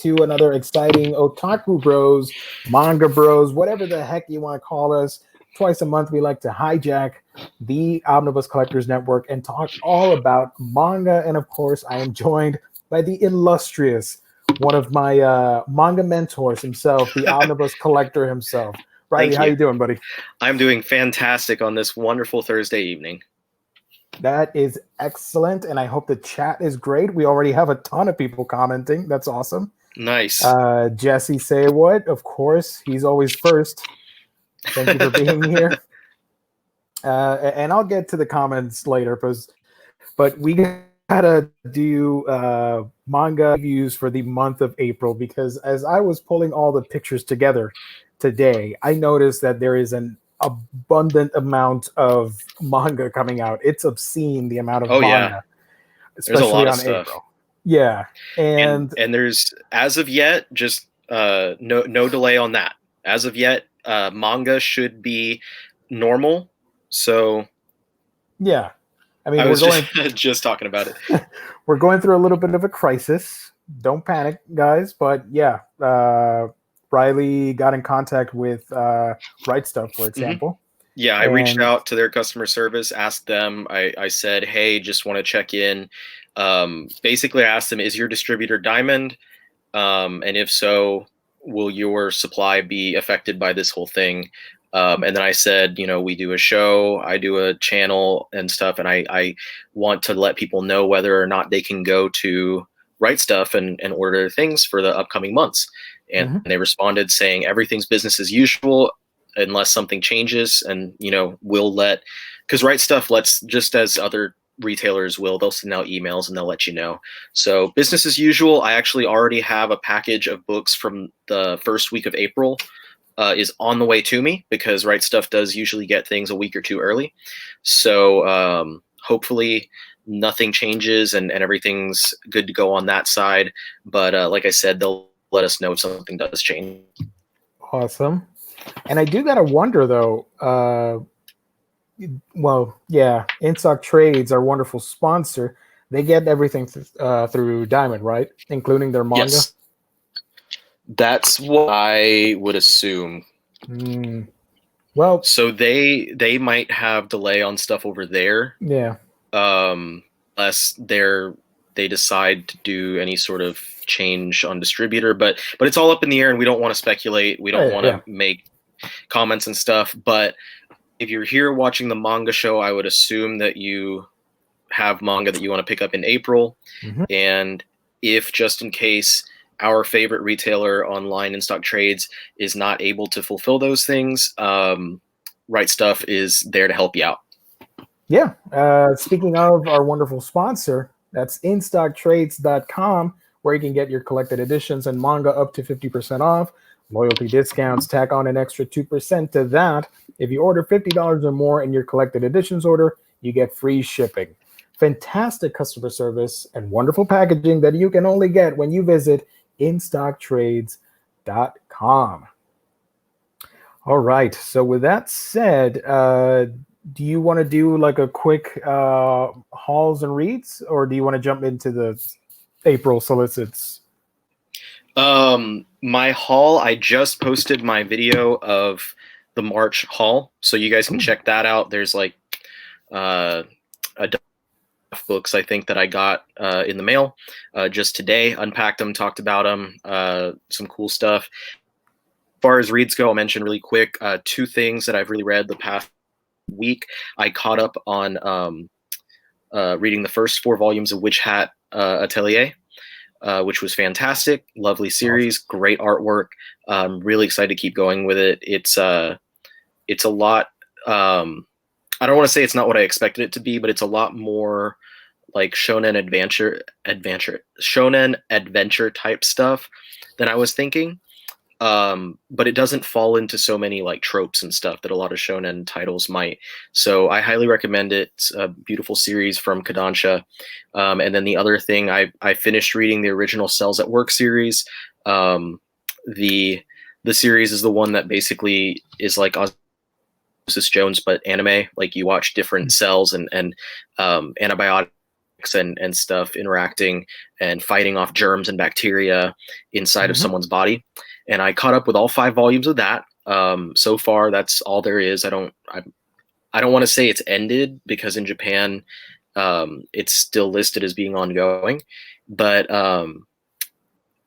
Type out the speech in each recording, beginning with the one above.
to another exciting Otaku Bros, Manga Bros, whatever the heck you want to call us. Twice a month, we like to hijack the Omnibus Collectors Network and talk all about manga. And of course, I am joined by the illustrious, one of my manga mentors himself, the Omnibus Collector himself. Ryley, how you doing, buddy? I'm doing fantastic on this wonderful Thursday evening. That is excellent, and I hope the chat is great. We already have a ton of people commenting. That's awesome. Nice. Jesse Say What, of course, he's always first. Thank you for being here. And I'll get to the comments later, but we gotta do manga reviews for the month of April, because as I was pulling all the pictures together today, I noticed that there is an abundant amount of manga coming out. It's obscene, the amount of manga, especially there's a lot on of stuff. April. Yeah, and there's, as of yet, just no delay on that. As of yet, manga should be normal. So yeah, I mean, I was just talking about it. We're going through a little bit of a crisis. Don't panic, guys. But yeah, Ryley got in contact with Right Stuff, for example. Yeah, I reached out to their customer service, asked them. I said, hey, just want to check in. Basically, I asked them, is your distributor Diamond? And if so, will your supply be affected by this whole thing? And then I said, we do a show, I do a channel and stuff, and I want to let people know whether or not they can go to Right Stuff and order things for the upcoming months. And they responded saying everything's business as usual unless something changes. And, we'll because Right Stuff lets, just as other retailers will, they'll send out emails and they'll let you know. So business as usual. I actually already have a package of books from the first week of April is on the way to me, because Right Stuff does usually get things a week or two early. So hopefully nothing changes and everything's good to go on that side. But like I said, they'll let us know if something does change. Awesome. And I do gotta wonder though, InStock Trades, our wonderful sponsor, they get everything through Diamond, right? Including their manga? Yes. That's what I would assume. Well, so they might have delay on stuff over there. Yeah. Unless they decide to do any sort of change on distributor, but it's all up in the air, and we don't want to speculate. We don't want to make comments and stuff. But if you're here watching the manga show, I would assume that you have manga that you want to pick up in April. And if, just in case, our favorite retailer online, InStock Trades, is not able to fulfill those things, Right Stuff is there to help you out. Yeah. Speaking of our wonderful sponsor, that's InStockTrades.com, where you can get your collected editions and manga up to 50% off. Loyalty discounts tack on an extra 2% to that. If you order $50 or more in your collected editions order, you get free shipping. Fantastic customer service and wonderful packaging that you can only get when you visit InStockTrades.com. All right. So with that said, do you want to do like a quick hauls and reads, or do you want to jump into the April solicits? My haul, I just posted my video of the March haul, so you guys can check that out. There's like a books, I think, that I got in the mail just today. Unpacked them, talked about them, some cool stuff. As far as reads go, I'll mention really quick two things that I've really read the past week. I caught up on reading the first 4 volumes of Witch Hat Atelier, which was fantastic. Lovely series, great artwork. Really excited to keep going with it. It's a lot. I don't want to say it's not what I expected it to be, but it's a lot more like shonen adventure type stuff than I was thinking. But it doesn't fall into so many like tropes and stuff that a lot of shonen titles might. So I highly recommend it. It's a beautiful series from Kodansha. And then the other thing, I finished reading the original Cells at Work series. The series is the one that basically is like Osmosis Jones, but anime. Like you watch different cells and antibiotic and stuff interacting and fighting off germs and bacteria inside of someone's body. And I caught up with all 5 volumes of that. So far, that's all there is. I don't want to say it's ended, because in Japan, it's still listed as being ongoing. But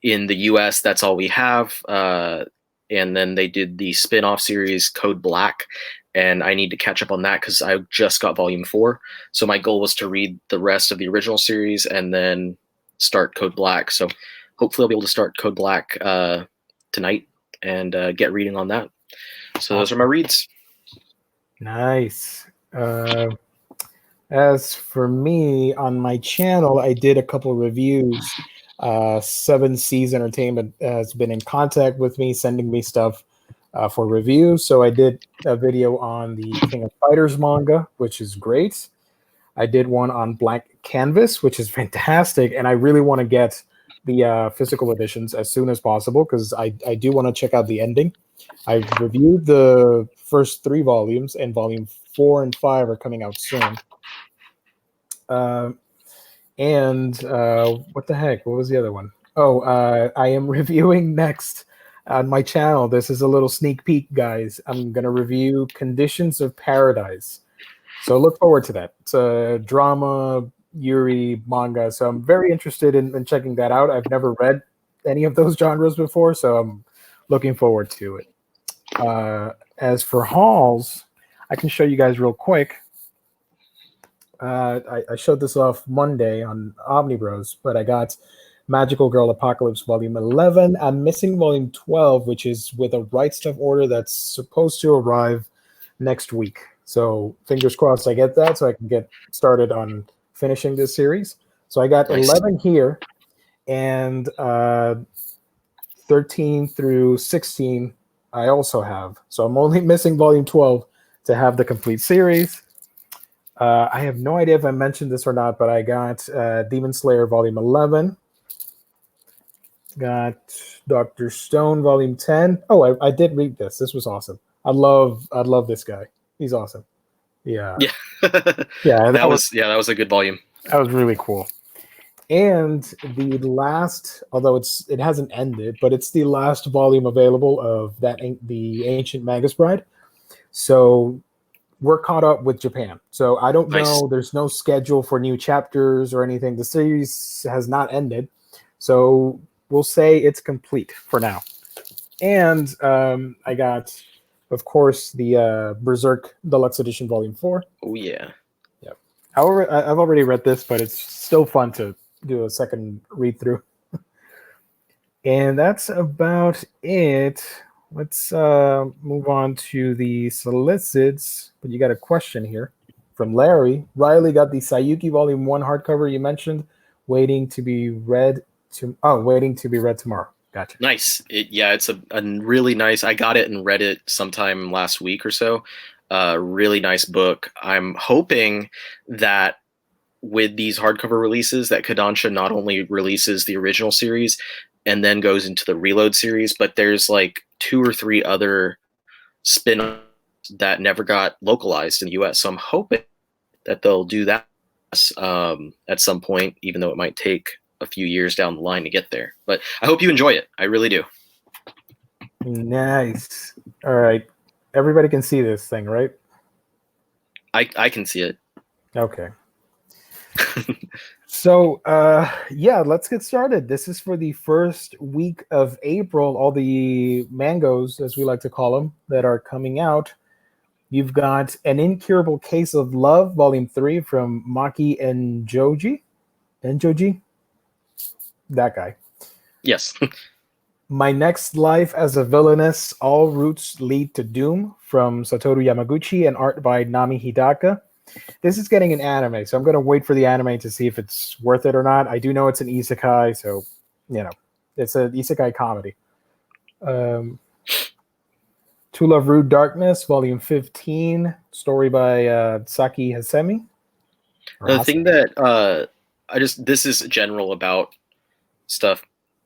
in the US, that's all we have. And then they did the spin-off series Code Black, and I need to catch up on that because I just got volume 4. So my goal was to read the rest of the original series and then start Code Black. So hopefully I'll be able to start Code Black tonight and get reading on that. So those are my reads. Nice. As for me, on my channel, I did a couple reviews. 7 Seas Entertainment has been in contact with me, sending me stuff for review. So I did a video on the King of Fighters manga, which is great. I did one on Blank Canvas, which is fantastic. And I really want to get the physical editions as soon as possible, because I do want to check out the ending. I've reviewed the first 3 volumes, and volume 4 and 5 are coming out soon. What the heck? What was the other one? Oh, I am reviewing next on my channel. This is a little sneak peek, guys. I'm going to review Conditions of Paradise. So look forward to that. It's a drama, Yuri manga. So I'm very interested in checking that out. I've never read any of those genres before, so I'm looking forward to it. As for hauls, I can show you guys real quick. I showed this off Monday on Omnibros, but I got Magical Girl Apocalypse Volume 11. I'm missing Volume 12, which is with a Right Stuff order that's supposed to arrive next week. So fingers crossed I get that so I can get started on finishing this series. So I got 11 here, and 13 through 16 I also have. So I'm only missing Volume 12 to have the complete series. I have no idea if I mentioned this or not, but I got Demon Slayer Volume 11. Got Dr. Stone Volume 10. Oh, I did read this. This was awesome. I love this guy. He's awesome. Yeah. Yeah. That was a good volume. That was really cool. And the last, although it hasn't ended, but it's the last volume available of the Ancient Magus Bride. So we're caught up with Japan. So I don't know. There's no schedule for new chapters or anything. The series has not ended. So we'll say it's complete for now. And I got, of course, the Berserk Deluxe Edition Volume 4. Oh, yeah. Yep. However, I've already read this, but it's still fun to do a second read through. And that's about it. Let's move on to the solicits. But you got a question here from Larry. Ryley got the Sayuki Volume 1 hardcover you mentioned, waiting to be read tomorrow. Gotcha. Nice. It's a really nice. I got it and read it sometime last week or so. Really nice book. I'm hoping that with these hardcover releases that Kodansha not only releases the original series and then goes into the Reload series, but there's like 2 or 3 other spin-offs that never got localized in the US. So I'm hoping that they'll do that at some point, even though it might take a few years down the line to get there. But I hope you enjoy it. I really do. Nice. All right. Everybody can see this thing, right? I can see it. Okay. So, let's get started. This is for the first week of April. All the mangoes, as we like to call them, that are coming out. You've got An Incurable Case of Love, Volume 3 from Maki Enjoji. That guy. Yes. My Next Life as a Villainess, All Routes Lead to Doom from Satoru Yamaguchi and art by Nami Hidaka. This is getting an anime, so I'm going to wait for the anime to see if it's worth it or not. I do know it's an isekai, so, it's an isekai comedy. To Love Rude Darkness, Volume 15, story by Saki Hasemi. The thing that this is general about stuff.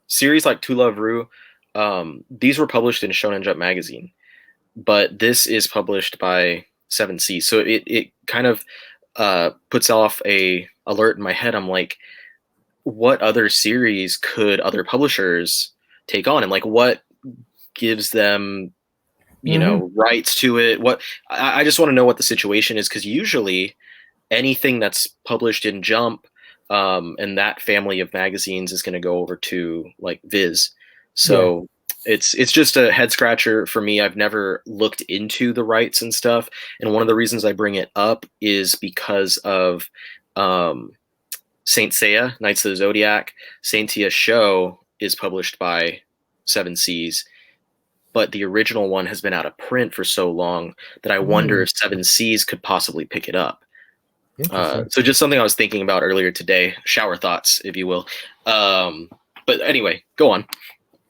Series like To Love Ru, these were published in Shonen Jump magazine, but this is published by 7 Seas. So it kind of puts off a alert in my head. I'm like, what other series could other publishers take on, and like what gives them, you know, rights to it? What I just want to know what the situation is, because usually anything that's published in Jump and that family of magazines is going to go over to like Viz. So it's just a head scratcher for me. I've never looked into the rights and stuff, and one of the reasons I bring it up is because of Saint Seiya, Knights of the Zodiac. Saint Seiya show is published by Seven Seas, but the original one has been out of print for so long that I wonder if Seven Seas could possibly pick it up. So just something I was thinking about earlier today. Shower thoughts, if you will. But anyway, go on.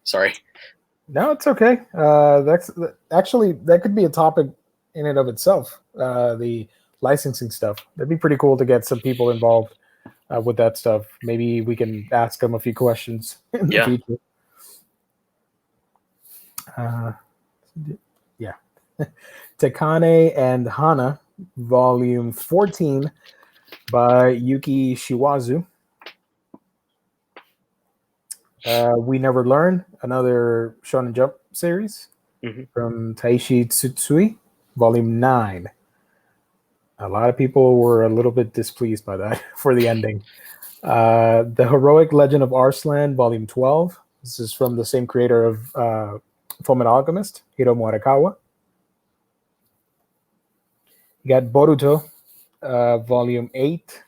Sorry. No, it's okay. That's actually, that could be a topic in and of itself. The licensing stuff. That'd be pretty cool to get some people involved with that stuff. Maybe we can ask them a few questions in the future. Takane and Hana, Volume 14 by Yuki Shiwazu. We Never Learn, another Shonen Jump series from Taishi Tsutsui, Volume 9. A lot of people were a little bit displeased by that for the ending. The Heroic Legend of Arslan, Volume 12. This is from the same creator of Fullmetal Alchemist, Hiromu Arakawa. You got Boruto, Volume 8.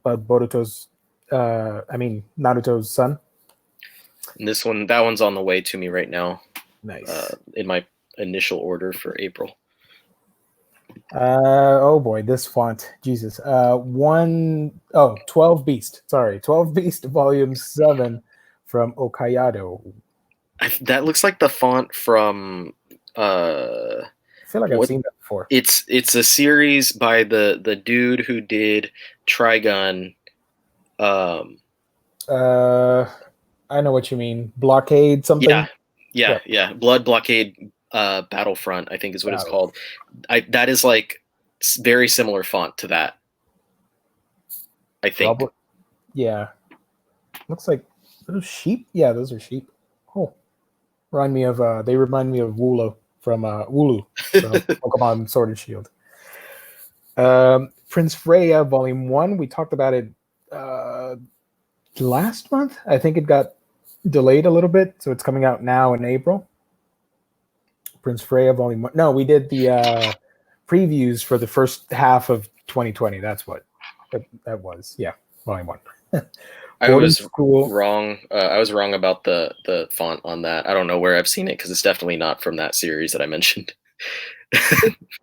But Boruto's, Naruto's son. And that one's on the way to me right now. Nice. In my initial order for April. Oh boy, this font. Jesus. 12 Beast. Sorry, 12 Beast, Volume 7 from Okayado. That looks like the font from I feel like I've seen that before. It's a series by the dude who did Trigun. I know what you mean. Blockade something? Yeah. Blood Blockade Battlefront, I think is what it's called. That is like very similar font to that, I think. Yeah. Looks like those sheep. Yeah, those are sheep. Oh. They remind me of Woolo from Pokemon Sword and Shield. Prince Freya, Volume 1. We talked about it last month. I think it got delayed a little bit, so it's coming out now in April. Prince Freya, Volume 1. No, we did the previews for the first half of 2020. That's what that was. Yeah, Volume 1. I was wrong. I was wrong about the font on that. I don't know where I've seen it because it's definitely not from that series that I mentioned.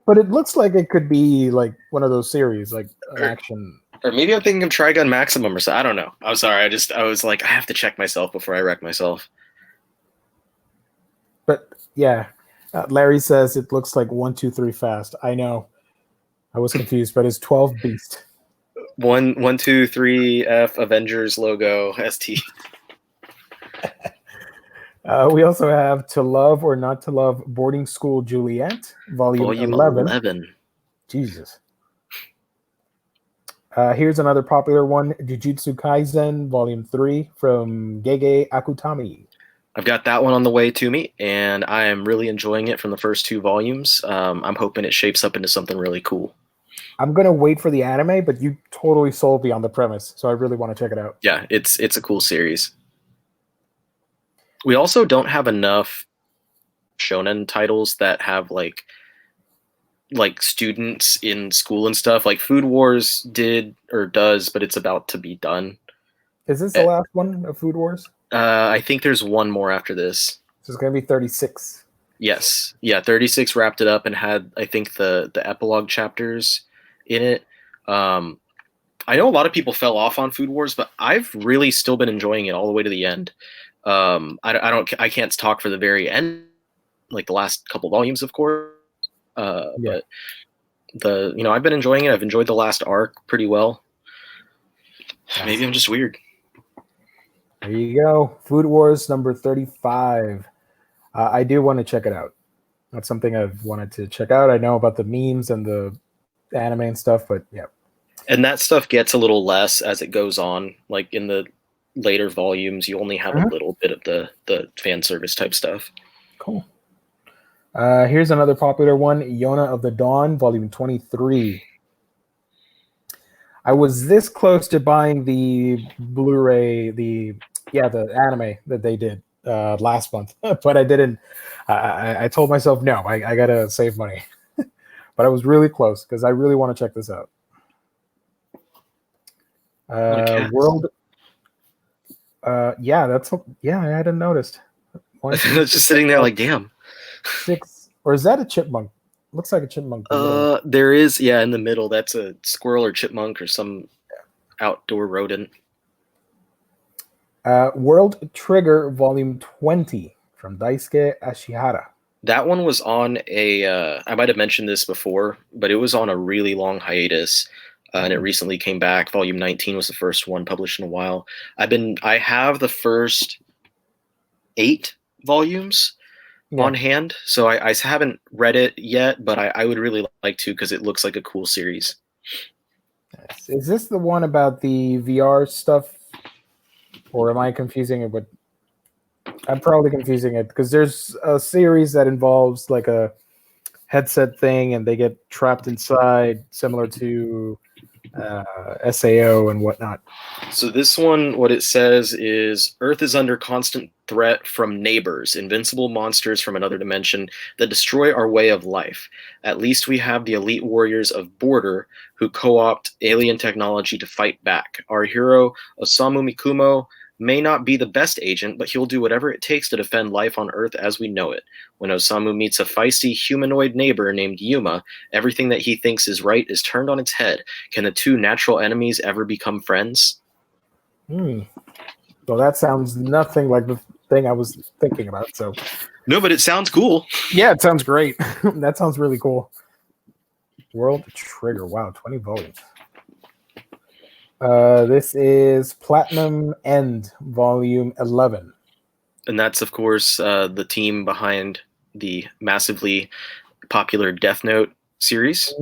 But it looks like it could be like one of those series, like an action. Or maybe I'm thinking of Trigun Maximum or something. I don't know. I'm sorry. I was like, I have to check myself before I wreck myself. But yeah, Larry says it looks like 1, 2, 3 fast. I know. I was confused, but it's 12 Beast. 1, 2, 3 F Avengers logo ST. We also have To Love or Not to Love Boarding School Juliet, Volume 11. Jesus. Here's another popular one, Jujutsu Kaisen, Volume 3 from Gege Akutami. I've got that one on the way to me, and I am really enjoying it from the first 2 volumes. I'm hoping it shapes up into something really cool. I'm going to wait for the anime, but you totally sold me on the premise, so I really want to check it out. Yeah, it's a cool series. We also don't have enough shonen titles that have like students in school and stuff. Like Food Wars did or does, but it's about to be done. Is this the last one of Food Wars? I think there's one more after this. So it's going to be 36. Yes. Yeah, 36 wrapped it up and had, I think, the epilogue chapters in it. I know a lot of people fell off on Food Wars, but I've really still been enjoying it all the way to the end. I can't talk for the very end, like the last couple volumes, of course. But I've been enjoying it. I've enjoyed the last arc pretty well. Maybe I'm just weird. There you go. Food Wars number 35. I do want to check it out. That's something I've wanted to check out. I know about the memes and the anime and stuff, but yeah. And that stuff gets a little less as it goes on. Like in the later volumes, you only have a little bit of the fan service type stuff. Cool. Here's another popular one, Yona of the Dawn, Volume 23. I was this close to buying the Blu-ray, the anime that they did last month, but I didn't. I told myself, no, I gotta save money. But I was really close because I really want to check this out. World. Yeah, I hadn't noticed. It's just sitting there like, damn. 6, or is that a chipmunk? Looks like a chipmunk. There is, in the middle. That's a squirrel or chipmunk or some outdoor rodent. World Trigger Volume 20 from Daisuke Ashihara. That one was on I might have mentioned this before, but it was on a really long hiatus. And it recently came back. Volume 19 was the first one published in a while. I have the first 8 volumes on hand, so I haven't read it yet, but I would really like to because it looks like a cool series. Is this the one about the VR stuff, or am I confusing it with? I'm probably confusing it because there's a series that involves like a headset thing, and they get trapped inside, similar to SAO and whatnot. So this one, what it says is, Earth is under constant threat from neighbors, invincible monsters from another dimension that destroy our way of life. At least we have the elite warriors of Border who co-opt alien technology to fight back. Our hero, Osamu Mikumo, may not be the best agent, but he'll do whatever it takes to defend life on Earth as we know it. When Osamu meets a feisty humanoid neighbor named Yuma, everything that he thinks is right is turned on its head. Can the two natural enemies ever become friends? Well, that sounds nothing like the thing I was thinking about. So, no, but it sounds cool. Yeah, it sounds great. That sounds really cool. World Trigger. Wow, 20 volumes. This is Platinum End, Volume 11. And that's, of course, the team behind the massively popular Death Note series,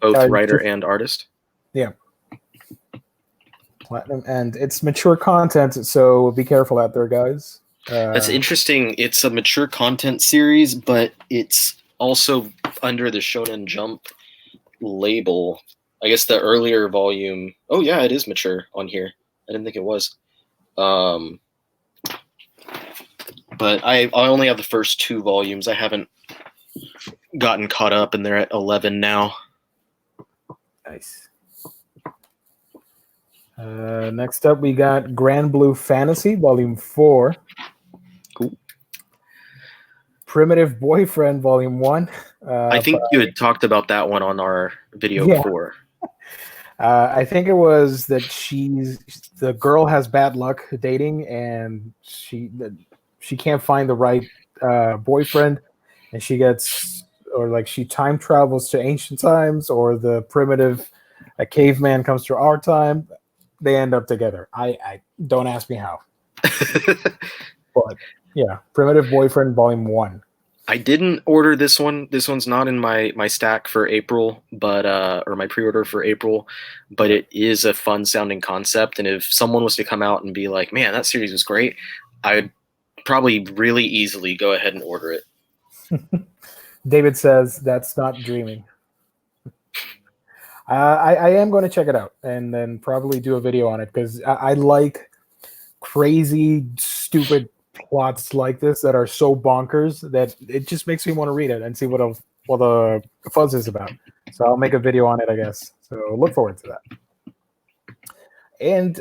both writer and artist. Yeah. Platinum End. It's mature content, so be careful out there, guys. That's interesting. It's a mature content series, but it's also under the Shonen Jump label. I guess the earlier volume. Oh yeah, it is mature on here. I didn't think it was. But I only have the first 2 volumes. I haven't gotten caught up, and they're at 11 now. Nice. Next up, we got Grand Blue Fantasy, Volume 4. Cool. Primitive Boyfriend, Volume 1. I think you had talked about that one on our video before. I think it was that the girl has bad luck dating, and she can't find the right boyfriend, and she time travels to ancient times, or the primitive caveman comes to our time. They end up together. I don't ask me how. But yeah, Primitive Boyfriend Volume 1. I didn't order this one. This one's not in my stack for April, but or my pre-order for April, but it is a fun sounding concept. And if someone was to come out and be like, man, that series was great, I'd probably really easily go ahead and order it. David says that's not dreaming. I am going to check it out and then probably do a video on it because I like crazy, stupid plots like this that are so bonkers that it just makes me want to read it and see what the fuzz is about. So I'll make a video on it, I guess. So look forward to that. And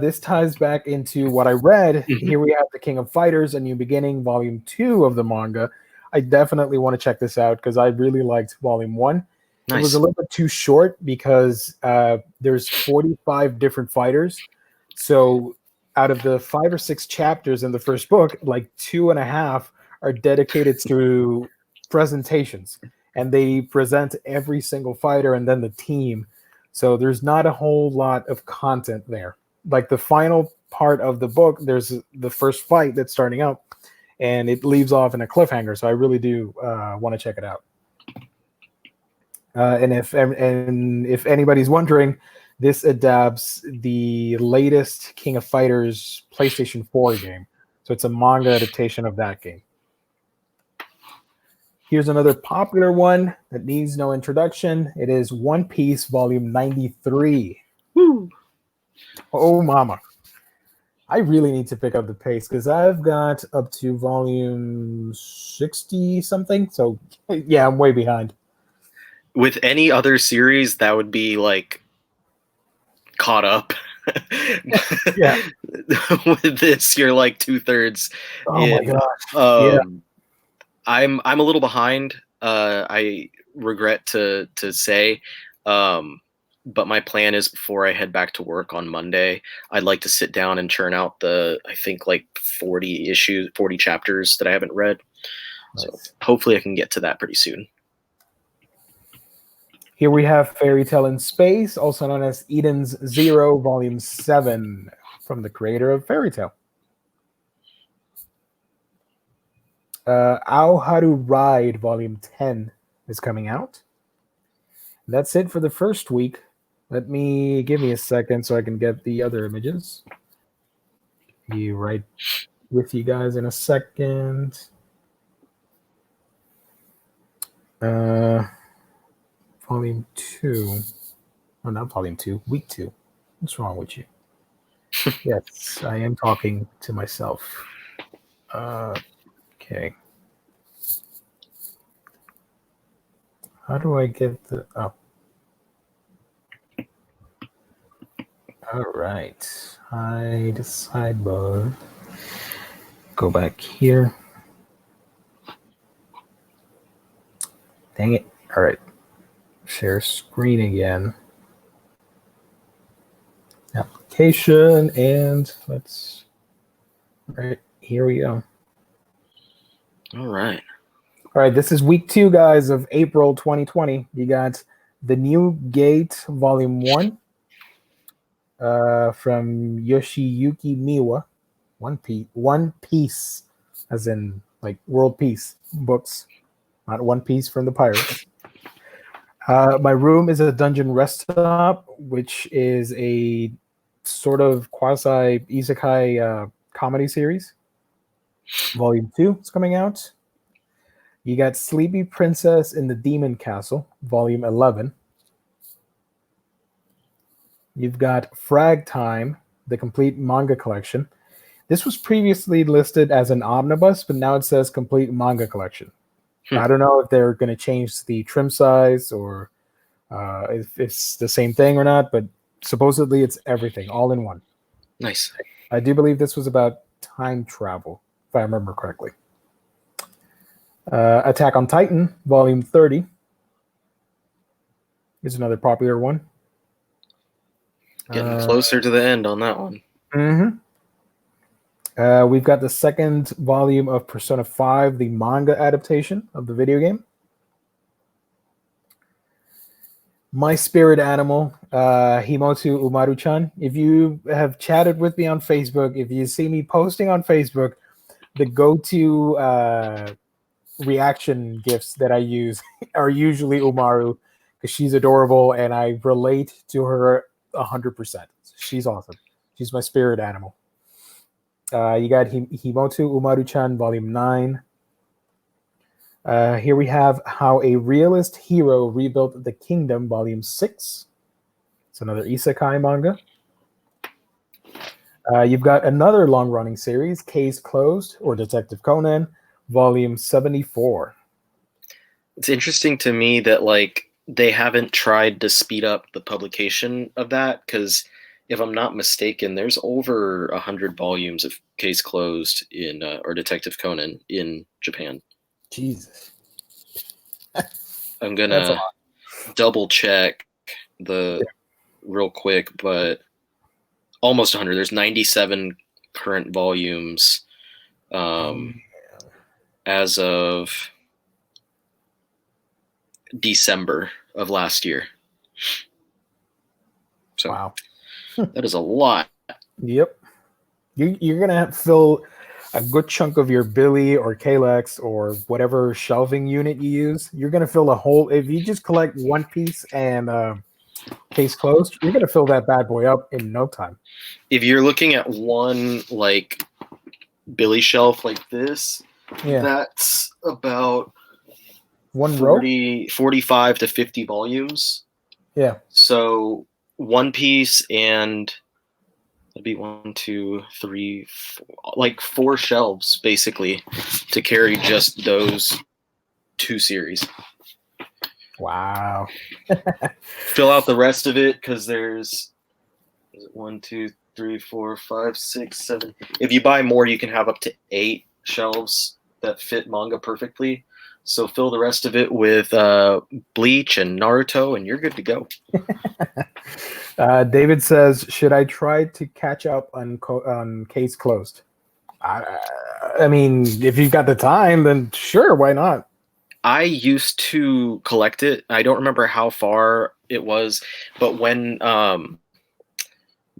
this ties back into what I read. Here we have The King of Fighters, A New Beginning, Volume 2 of the manga. I definitely want to check this out because I really liked Volume 1. Nice. It was a little bit too short because there's 45 different fighters. So out of the 5 or 6 chapters in the first book, like 2.5 are dedicated to presentations. And they present every single fighter and then the team. So there's not a whole lot of content there. Like the final part of the book, there's the first fight that's starting up, and it leaves off in a cliffhanger. So I really do want to check it out. And if anybody's wondering, this adapts the latest King of Fighters PlayStation 4 game. So it's a manga adaptation of that game. Here's another popular one that needs no introduction. It is One Piece Volume 93. Woo. Oh, mama. I really need to pick up the pace because I've got up to volume 60 something. So, yeah, I'm way behind. With any other series, that would be like caught up. Yeah. With this, you're like 2/3 Oh, my in. gosh. Yeah. I'm a little behind. I regret to say, but my plan is before I head back to work on Monday, I'd like to sit down and churn out I think like 40 chapters that I haven't read. Nice. So hopefully I can get to that pretty soon. Here we have Fairy Tale in Space, also known as Eden's Zero, Volume 7, from the creator of Fairy Tale. Aoharu Ride, Volume 10 is coming out. That's it for the first week. Give me a second so I can get the other images. Be right with you guys in a second. Volume 2. Oh, not Volume 2. Week 2. What's wrong with you? Yes, I am talking to myself. Okay. How do I get the... Oh. All right. Hide sidebar. Go back here. Dang it. All right. Share screen again. Application, and let's... All right. Here we go. All right. All right. This is week 2, guys, of April 2020. You got The New Gate, Volume 1. From Yoshiyuki Miwa, One Piece, as in like world peace books, not One Piece from the pirates. My Room is a Dungeon Rest Stop, which is a sort of quasi isekai comedy series. Volume 2 is coming out. You got Sleepy Princess in the Demon Castle, Volume 11. You've got Frag Time, the complete manga collection. This was previously listed as an omnibus, but now it says complete manga collection. I don't know if they're going to change the trim size or if it's the same thing or not, but supposedly it's everything, all in one. Nice. I do believe this was about time travel, if I remember correctly. Attack on Titan, Volume 30 is another popular one. Getting closer to the end on that one. Mm-hmm. We've got the second volume of Persona 5, the manga adaptation of the video game. My Spirit Animal, Himoto Umaru-chan. If you have chatted with me on Facebook, if you see me posting on Facebook, the go-to reaction gifs that I use are usually Umaru, because she's adorable and I relate to her 100%. She's awesome. She's my spirit animal. You got Himoto Umaru-chan, Volume 9. Here we have How a Realist Hero Rebuilt the Kingdom, Volume 6. It's another isekai manga. You've got another long-running series, Case Closed, or Detective Conan, Volume 74. It's interesting to me that like they haven't tried to speed up the publication of that, because if I'm not mistaken, there's over 100 volumes of Case Closed in or Detective Conan in Japan. Jesus. I'm gonna double check real quick, but almost 100. There's 97 current volumes as of December of last year. So wow. That is a lot. Yep. You're gonna fill a good chunk of your Billy or Kalex or whatever shelving unit you use, you're gonna fill a whole. If you just collect One Piece and case closed, you're gonna fill that bad boy up in no time. If you're looking at one like Billy shelf like this, that's about one 45 to 50 volumes. Yeah. So One Piece and it'd be 1, 2, 3, 4, like 4 shelves basically to carry just those 2 series. Wow. Fill out the rest of it because there's 1, 2, 3, 4, 5, 6, 7. If you buy more, you can have up to 8 shelves that fit manga perfectly. So fill the rest of it with Bleach and Naruto, and you're good to go. David says, should I try to catch up on case closed? I mean, if you've got the time, then sure, why not? I used to collect it. I don't remember how far it was, but when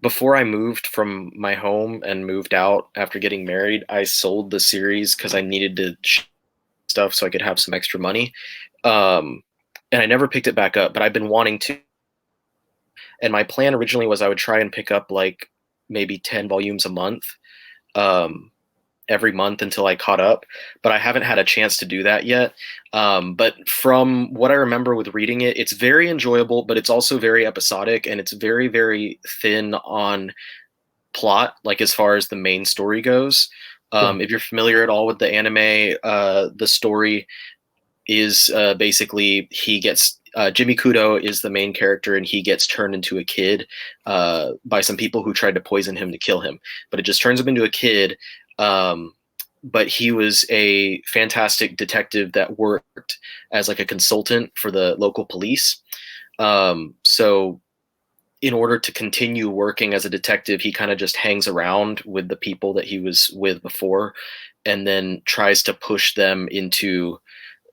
before I moved from my home and moved out after getting married, I sold the series because I needed to stuff so I could have some extra money. And I never picked it back up, but I've been wanting to. And my plan originally was I would try and pick up like maybe 10 volumes a month, every month until I caught up, but I haven't had a chance to do that yet. But from what I remember with reading it, it's very enjoyable, but it's also very episodic and it's very, very thin on plot, like as far as the main story goes. If you're familiar at all with the anime, the story is basically he gets Jimmy Kudo is the main character, and he gets turned into a kid by some people who tried to poison him to kill him. But it just turns him into a kid. But he was a fantastic detective that worked as like a consultant for the local police. So in order to continue working as a detective, he kind of just hangs around with the people that he was with before and then tries to push them into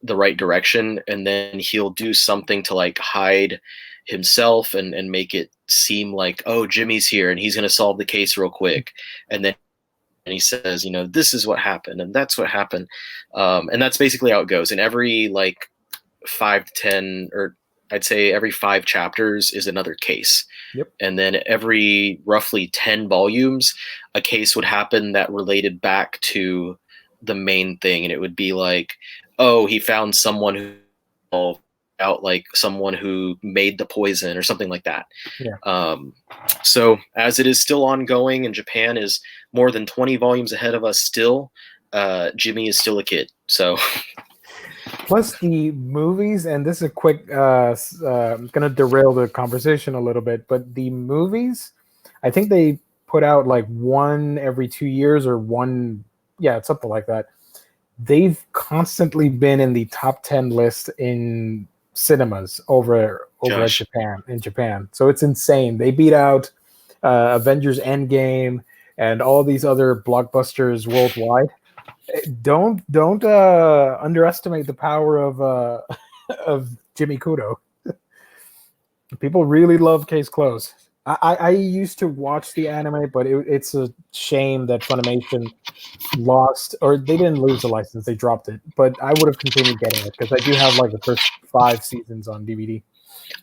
the right direction. And then he'll do something to like hide himself and make it seem like, oh, Jimmy's here and he's going to solve the case real quick. And then he says, you know, this is what happened and that's what happened. And that's basically how it goes. In every like 5 to 10, or I'd say every 5 chapters is another case. Yep. And then every roughly 10 volumes, a case would happen that related back to the main thing. And it would be like, oh, he found someone who out like someone who made the poison or something like that. Yeah. So as it is still ongoing and Japan is more than 20 volumes ahead of us still, Jimmy is still a kid. So plus the movies, and this is a quick I'm gonna derail the conversation a little bit, but the movies, I think they put out like one every 2 years or one, yeah, something like that. They've constantly been in the top 10 list in cinemas over at Japan. So it's insane. They beat out Avengers Endgame and all these other blockbusters worldwide. Don't underestimate the power of of Jimmy Kudo. People really love Case Close. I used to watch the anime, but it's a shame that Funimation lost, or they didn't lose the license, they dropped it. But I would have continued getting it because I do have like the first 5 seasons on DVD.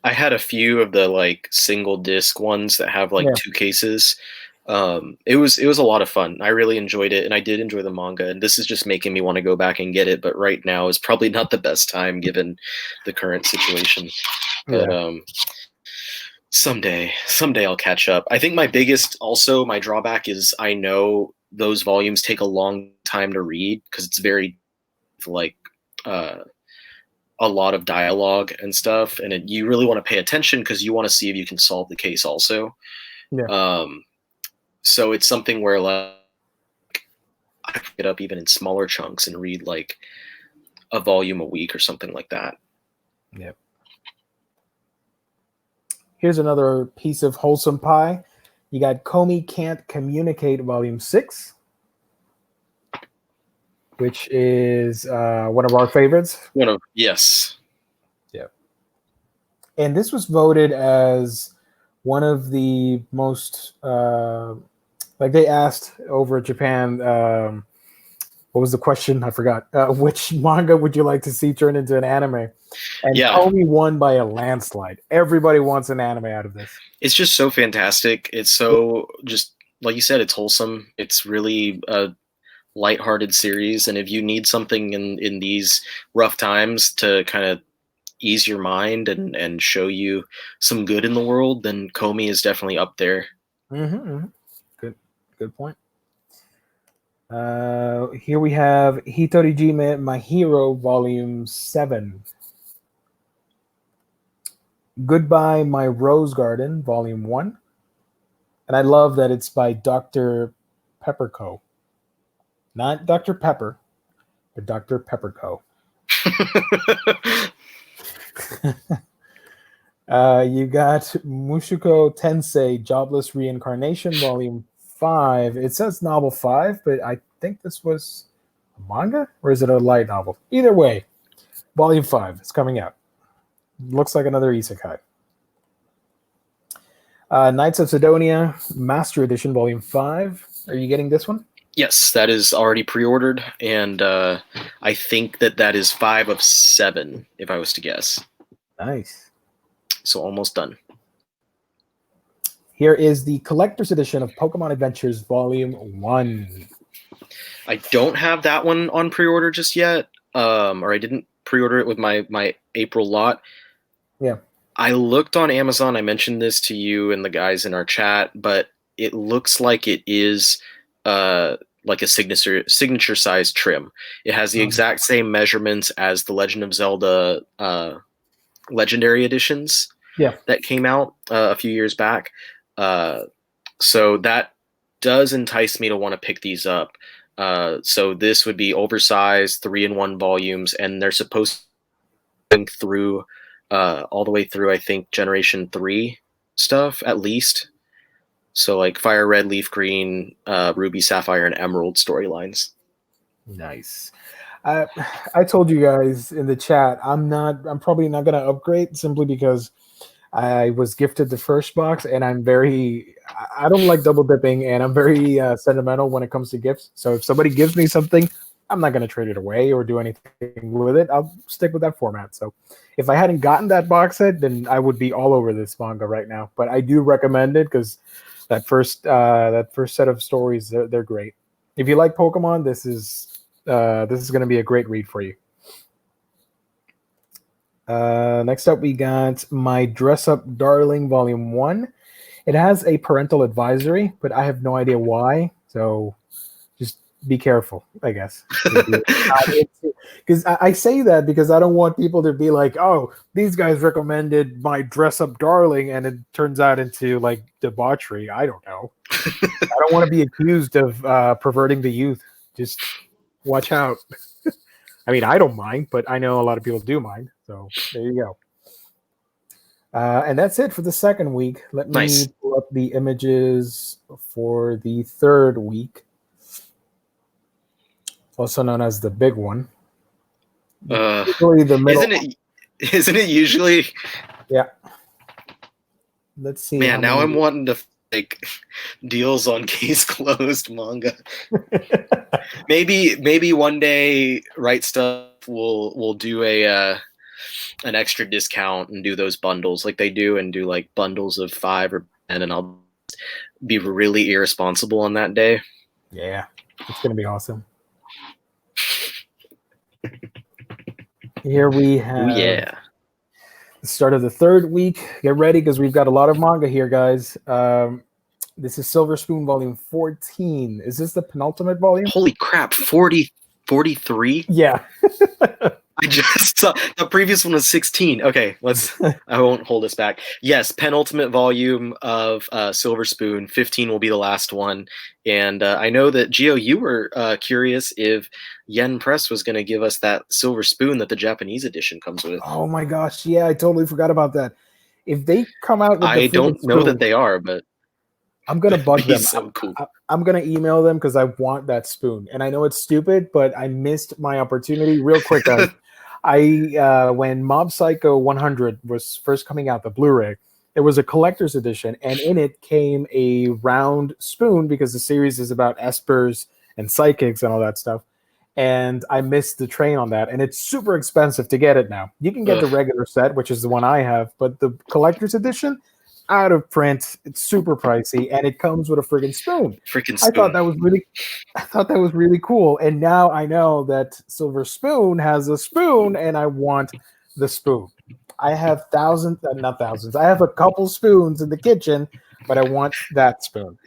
I had a few of the like single disc ones that have like 2 cases. It was a lot of fun. I really enjoyed it, and I did enjoy the manga, and this is just making me want to go back and get it, but right now is probably not the best time given the current situation. But someday I'll catch up. I think my drawback is I know those volumes take a long time to read because it's very like a lot of dialogue and stuff, and you really want to pay attention because you want to see if you can solve the case also. So it's something where like I can get up even in smaller chunks and read like a volume a week or something like that. Yep. Here's another piece of wholesome pie. You got Comey Can't Communicate Volume 6, which is one of our favorites. Yes. Yeah. And this was voted as one of the most, like they asked over at Japan, what was the question? I forgot. Which manga would you like to see turned into an anime? And Komi won by a landslide. Everybody wants an anime out of this. It's just so fantastic. It's so just like you said, it's wholesome. It's really a lighthearted series, and if you need something in these rough times to kind of ease your mind and show you some good in the world, then Komi is definitely up there. Good point. Here we have Hitorijime My Hero Volume 7. Goodbye My Rose Garden Volume 1. And I love that it's by Dr. Pepperco. Not Dr. Pepper, but Dr. Pepperco. You got Mushoku Tensei Jobless Reincarnation Volume 5. It says novel 5, but I think this was a manga, or is it a light novel? Either way, Volume 5 is coming out. Looks like another isekai. Knights of Sidonia Master Edition Volume 5. Are you getting this one? Yes, that is already pre-ordered, and I think that is 5 of 7, if I was to guess. Nice. So almost done. Here is the collector's edition of Pokemon Adventures Volume 1. I don't have that one on pre-order just yet, or I didn't pre-order it with my April lot. Yeah. I looked on Amazon. I mentioned this to you and the guys in our chat, but it looks like it is like a signature size trim. It has the exact same measurements as the Legend of Zelda Legendary editions that came out a few years back. So that does entice me to want to pick these up. So this would be oversized 3-in-1 volumes, and they're supposed to go through all the way through, I think, Generation 3 stuff at least. So like Fire Red, Leaf Green, Ruby, Sapphire, and Emerald storylines. Nice. I told you guys in the chat, I'm probably not going to upgrade simply because I was gifted the first box, and I don't like double dipping, and I'm very sentimental when it comes to gifts. So if somebody gives me something, I'm not going to trade it away or do anything with it. I'll stick with that format. So if I hadn't gotten that box set, then I would be all over this manga right now. But I do recommend it because that first set of stories, they're great. If you like Pokemon, this is going to be a great read for you. Next up, we got My Dress Up Darling Volume 1. It has a parental advisory, but I have no idea why. So just be careful, I guess. Because I say that because I don't want people to be like, oh, these guys recommended My Dress Up Darling, and it turns out into like debauchery. I don't know. I don't want to be accused of perverting the youth. Just watch out. I mean, I don't mind, but I know a lot of people do mind. So there you go. And that's it for the second week. Let me pull up the images for the third week, also known as the big one. Usually the middle. Isn't it usually? Yeah. Let's see. Man, now I'm wanting to like deals on case closed manga. maybe one day Right Stuff will do an extra discount and do those bundles like they do, and do like bundles of 5 or 10, and I'll be really irresponsible on that day. Yeah, it's gonna be awesome. Here we have the start of the third week. Get ready because we've got a lot of manga here, guys. This is Silver Spoon Volume 14. Is this the penultimate volume? Holy crap, 43? Yeah. I just saw the previous one was 16. Okay, I won't hold us back. Yes, penultimate volume of Silver Spoon. 15 will be the last one. And I know that, Gio, you were curious if Yen Press was going to give us that Silver Spoon that the Japanese edition comes with. Oh my gosh, yeah, I totally forgot about that. If they come out with I don't know that they are, but I'm going to bug them. So cool. I'm going to email them because I want that spoon. And I know it's stupid, but I missed my opportunity. Real quick, guys. When Mob Psycho 100 was first coming out, the Blu-ray, there was a collector's edition, and in it came a round spoon because the series is about espers and psychics and all that stuff. and I missed the train on that. And it's super expensive to get it now. You can get the regular set, which is the one I have, but the collector's edition, out of print. It's super pricey, and it comes with a friggin' spoon. Freaking I thought spoon. that was really cool. And now I know that Silver Spoon has a spoon, and I want the spoon. I have not thousands. I have a couple spoons in the kitchen, but I want that spoon.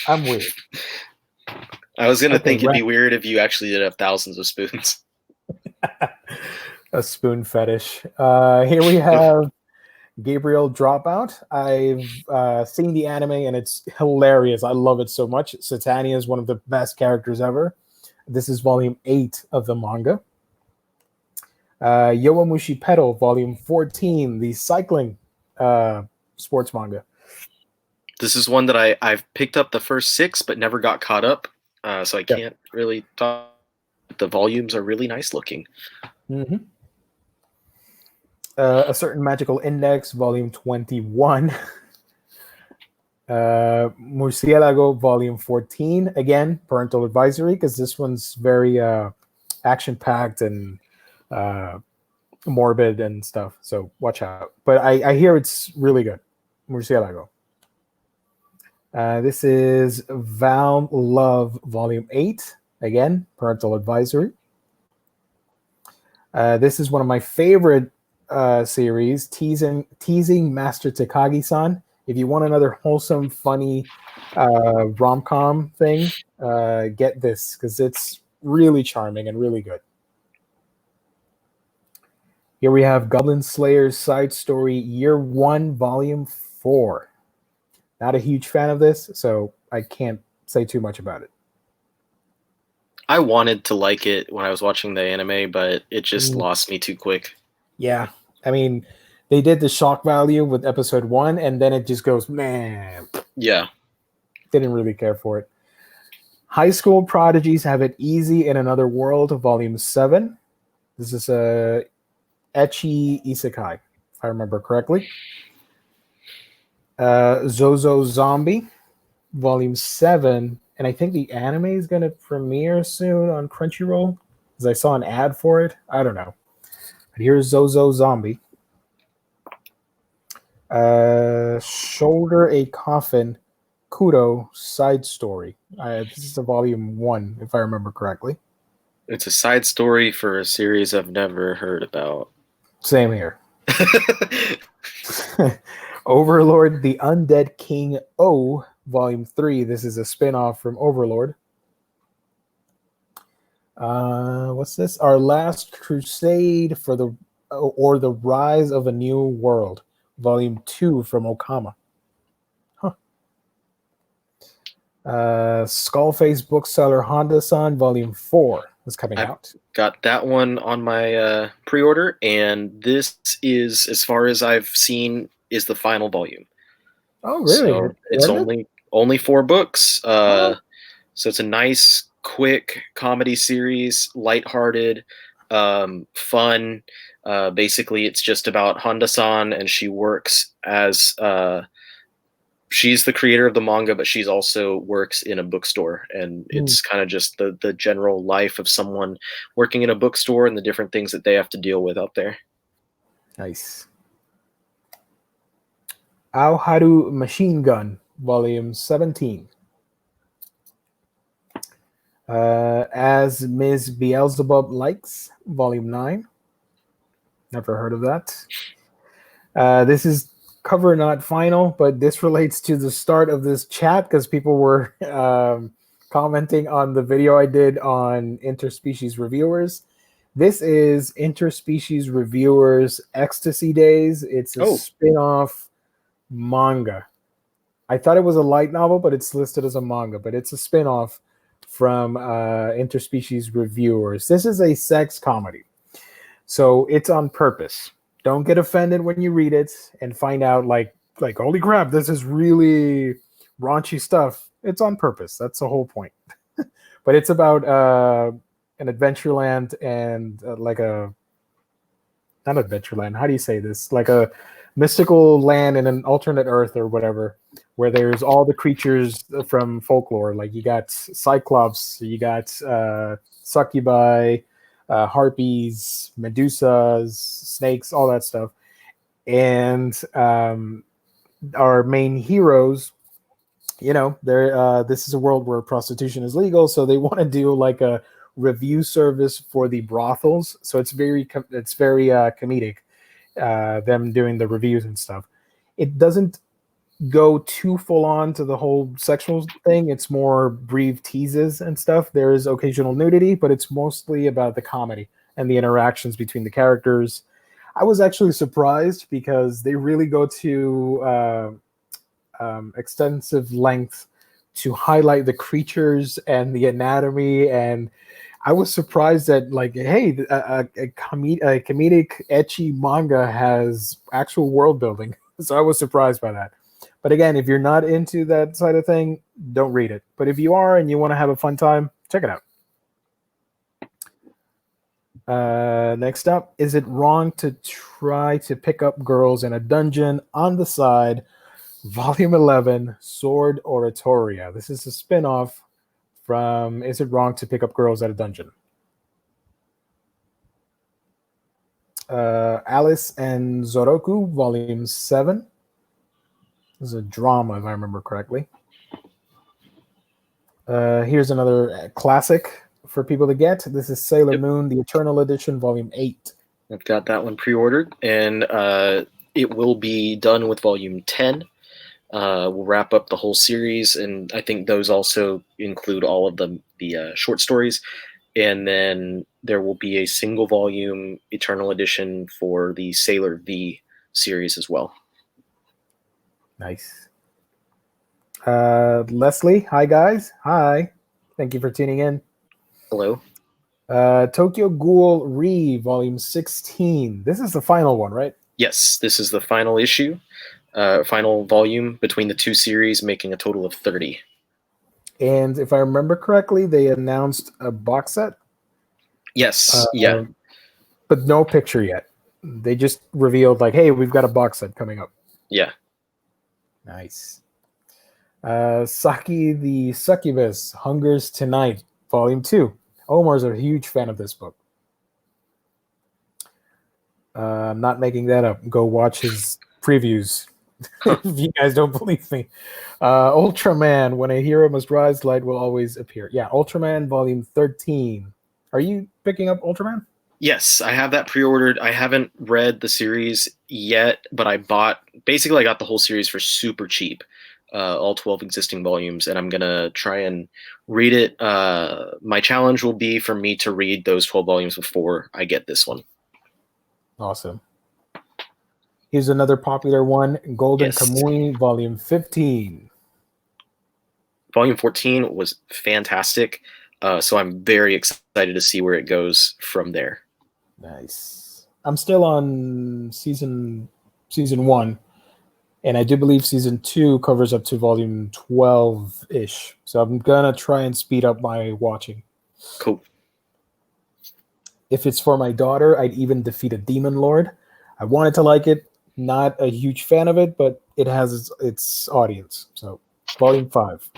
I'm weird. I was gonna Okay, think it'd be weird if you actually did have thousands of spoons. A spoon fetish. Here we have Gabriel Dropout. I've seen the anime and it's hilarious. I love it so much. Satania is one of the best characters ever. This is volume 8 of the manga. Yowamushi Pedal, volume 14, the cycling sports manga. This is one that I've picked up the first 6 but never got caught up. So I can't really talk. The volumes are really nice looking. Mm-hmm. A Certain Magical Index, volume 21. Murcielago, volume 14. Again, parental advisory, because this one's very action-packed and morbid and stuff. So watch out. But I hear it's really good. Murcielago. This is Val Love, volume 8. Again, parental advisory. This is one of my favorite series, teasing Master Takagi-san. If you want another wholesome, funny rom-com thing, get this, because it's really charming and really good. Here we have Goblin Slayer's Side Story, Year 1, Volume 4. Not a huge fan of this, so I can't say too much about it. I wanted to like it when I was watching the anime, but it just lost me too quick. Yeah, I mean, they did the shock value with episode 1, and then it just goes, man. Yeah. Didn't really care for it. High School Prodigies Have It Easy in Another World, Volume 7. This is a ecchi isekai, if I remember correctly. Zozo Zombie, Volume 7. And I think the anime is going to premiere soon on Crunchyroll, because I saw an ad for it. I don't know. But here's Zozo Zombie. Shoulder a Coffin, Kudo Side Story. This is a Volume 1, if I remember correctly. It's a side story for a series I've never heard about. Same here. Overlord, The Undead King O, Volume 3. This is a spin-off from Overlord. What's this? Our Last Crusade for the Rise of a New World, Volume 2 from Okama. Skullface Bookseller Honda-san, Volume 4 is coming out. Got that one on my pre-order, and this is, as far as I've seen, is the final volume. Oh, really? So it's only 4 books. So it's a nice, quick comedy series, lighthearted, fun. Basically, it's just about Honda-san, and she works as she's the creator of the manga, but she's also works in a bookstore, and it's kind of just the general life of someone working in a bookstore and the different things that they have to deal with out there. Nice. Aoharu Machine Gun, Volume 17. As Ms. Beelzebub Likes, Volume 9. Never heard of that. This is cover not final, but this relates to the start of this chat because people were commenting on the video I did on Interspecies Reviewers. This is Interspecies Reviewers Ecstasy Days. It's a spin-off manga. I thought it was a light novel, but it's listed as a manga, but it's a spin-off from Interspecies Reviewers. This is a sex comedy. So it's on purpose. Don't get offended when you read it and find out like holy crap, this is really raunchy stuff. It's on purpose. That's the whole point. But it's about an Adventureland and not Adventureland. How do you say this? Like a mystical land in an alternate Earth or whatever, where there's all the creatures from folklore. Like you got Cyclops, you got succubi, harpies, medusas, snakes, all that stuff. And our main heroes, they're this is a world where prostitution is legal, so they want to do like a review service for the brothels. So it's very comedic, them doing the reviews and stuff. It doesn't go too full on to the whole sexual thing. It's more brief teases and stuff. There is occasional nudity, but it's mostly about the comedy and the interactions between the characters. I was actually surprised because they really go to extensive length to highlight the creatures and the anatomy, and I was surprised that, like, hey, a comedic ecchi manga has actual world building. So I was surprised by that. But again, if you're not into that side of thing, don't read it. But if you are and you want to have a fun time, check it out. Next up, is it wrong to try to pick up girls in a dungeon on the side? Volume 11, Sword Oratoria. This is a spin-off from Is It Wrong to Pick Up Girls at a Dungeon? Alice and Zoroku, Volume 7. This is a drama, if I remember correctly. Here's another classic for people to get. This is Sailor Moon, the Eternal Edition, Volume 8. I've got that one pre-ordered, and it will be done with Volume 10. We'll wrap up the whole series, and I think those also include all of the short stories. And then there will be a single volume Eternal Edition for the Sailor V series as well. Nice. Leslie, hi guys. Hi. Thank you for tuning in. Hello. Tokyo Ghoul Re, Volume 16. This is the final one, right? Yes, this is the final issue, final volume between the two series, making a total of 30. And if I remember correctly, they announced a box set. Yes, yeah. But no picture yet. They just revealed, like, hey, we've got a box set coming up. Yeah. Nice. Saki the Succubus, Hungers Tonight, Volume 2. Omar's a huge fan of this book. I'm not making that up. Go watch his previews if you guys don't believe me. Ultraman, When a Hero Must Rise, Light Will Always Appear. Yeah, Ultraman, Volume 13. Are you picking up Ultraman? Yes, I have that pre-ordered. I haven't read the series yet, but I got the whole series for super cheap, all 12 existing volumes, and I'm going to try and read it. My challenge will be for me to read those 12 volumes before I get this one. Awesome. Here's another popular one, Golden Kamui, Volume 15. Volume 14 was fantastic, so I'm very excited to see where it goes from there. Nice. I'm still on season 1, and I do believe season 2 covers up to volume 12-ish. So I'm gonna try and speed up my watching. Cool. If it's for my daughter, I'd even defeat a demon lord. I wanted to like it. Not a huge fan of it, but it has its audience. So volume 5.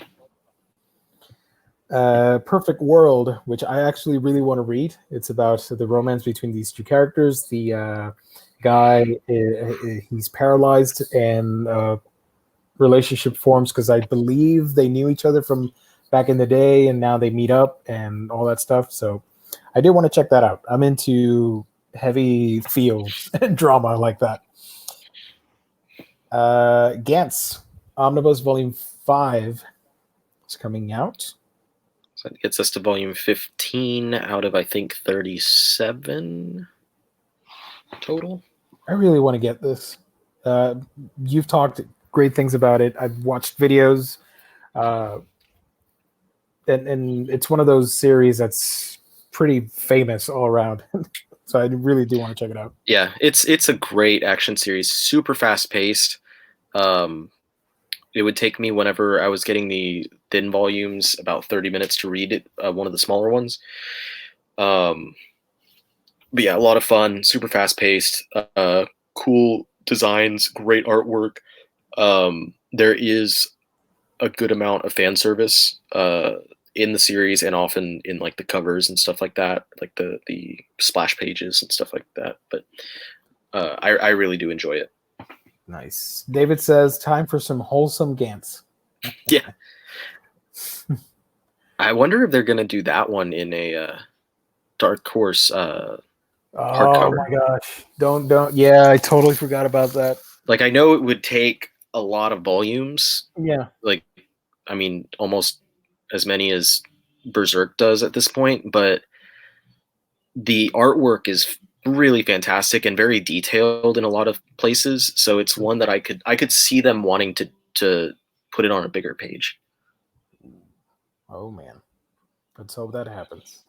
Perfect World, which I actually really want to read. It's about the romance between these two characters. The guy, he's paralyzed, and relationship forms because I believe they knew each other from back in the day, and now they meet up and all that stuff. So I did want to check that out. I'm into heavy feels and drama like that. Gantz, Omnibus Volume 5 is coming out. So it gets us to volume 15 out of, I think, 37 total. I really want to get this. You've talked great things about it. I've watched videos. And it's one of those series that's pretty famous all around. So I really do want to check it out. Yeah, it's a great action series. Super fast-paced. It would take me, whenever I was getting the thin volumes, about 30 minutes to read it, one of the smaller ones. But yeah, a lot of fun, super fast-paced, cool designs, great artwork. There is a good amount of fan service in the series and often in like the covers and stuff like that, like the splash pages and stuff like that. But I really do enjoy it. Nice. David says, time for some wholesome Gantz. Yeah. I wonder if they're gonna do that one in a Dark Horse hardcover. Oh my gosh! Don't. Yeah, I totally forgot about that. Like, I know it would take a lot of volumes. Yeah. Like, I mean, almost as many as Berserk does at this point, but the artwork is really fantastic and very detailed in a lot of places. So it's one that I could see them wanting to put it on a bigger page. Oh man, let's hope that happens.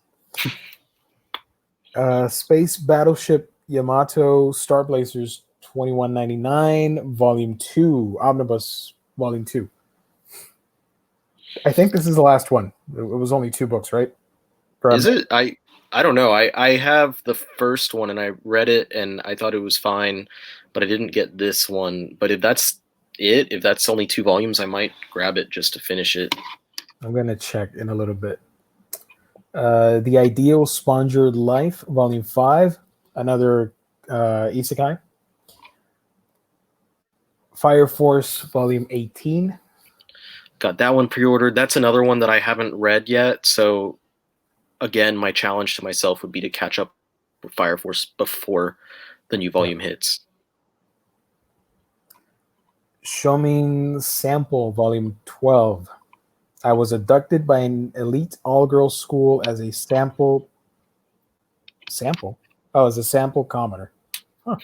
Space Battleship Yamato Star Blazers 2199 Volume 2 Omnibus Volume 2. I think this is the last one. It was only 2 books, right? Is it? I don't know. I have the first one and I read it and I thought it was fine, but I didn't get this one. But if that's it, if that's only 2 volumes, I might grab it just to finish it. I'm gonna check in a little bit. The Ideal Sponger Life, Volume 5, another isekai. Fire Force, Volume 18. Got that one pre-ordered. That's another one that I haven't read yet. So, again, my challenge to myself would be to catch up with Fire Force before the new volume hits. Shomin Sample, Volume 12. I was abducted by an elite all-girls school as a sample. Oh, as a sample commoner. Huh.